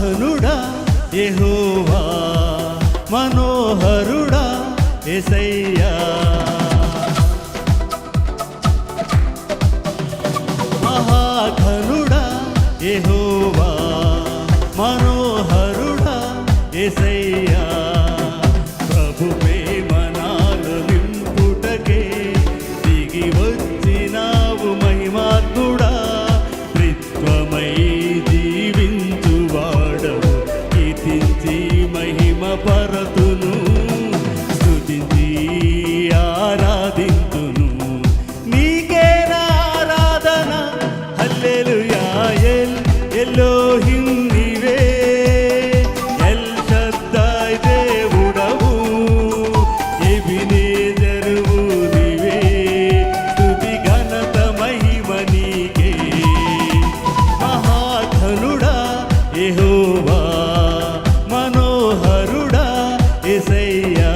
మహాఘనుడా యెహోవా, మనోహరుడా యేసయ్యా. మహాఘనుడా యెహోవా, మనోహరుడా యేసయ్యా. ప్రభు ప్రేమనాలు నింపుటకే దిగి వచ్చినావు మహిమాత్ముడా. త్రిత్వమై జీవించువాడవు, కీర్తించి మహిమ పరతును, స్తుతించి ఆరాధింతును. నీకే నా ఆరాధన. హల్లెలూయా. ఎలోహిం నీవే, ఎల్ షద్దాయ్ దేవుడవు, ఎబినేజరువు నీవే. స్తుతి ఘనత మహిమ నీకే. మహాఘనుడా యెహోవా, మనోహరుడా యేసయ్యా.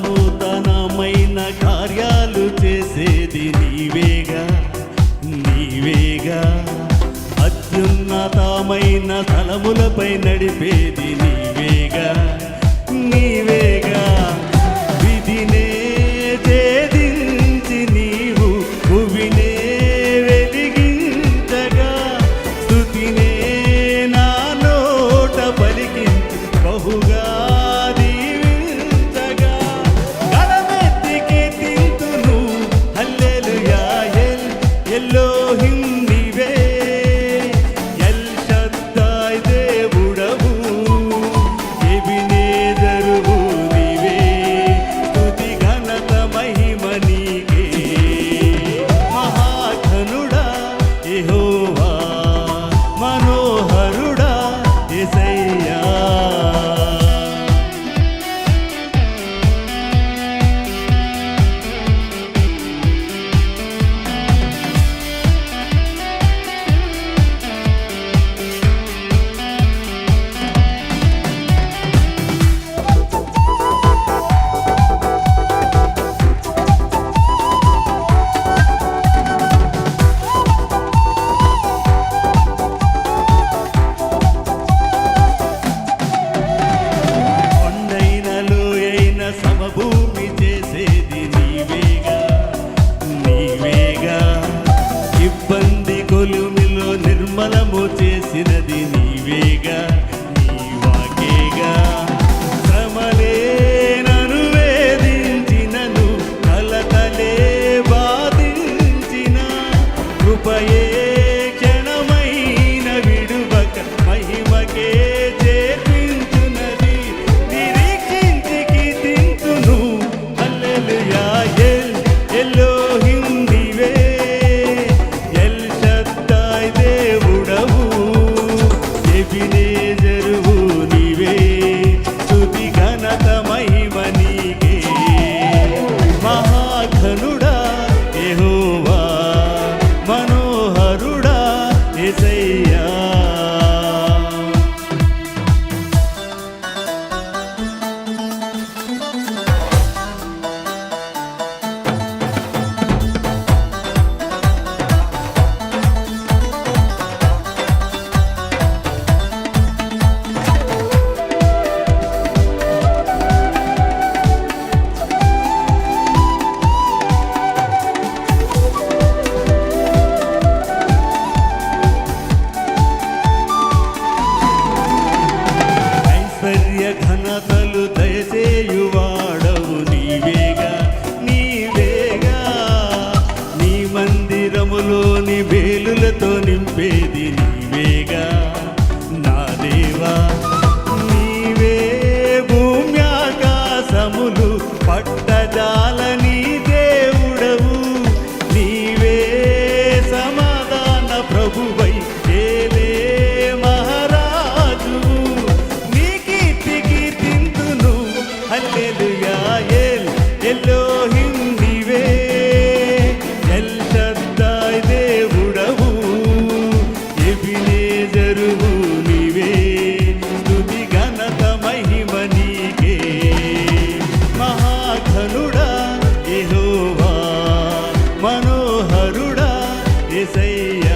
నవనూతనమైన కార్యాలు చేసేది నీవేగా, నీవేగా. అత్యున్నతమైన తలములపై నడిపేది నీవేగా, నీవేగా. విధినే ఛేదించి నీవు భువినే వెలిగించగా, స్తుతినే నా నోట పలికించి బహుగా దీవించగా. గళమెత్తి కీర్తింతును. హల్లెలూయా. ఎలోహిం నీవే, ఎల్ షద్దాయ్ దేవుడవు, యేసయ్యా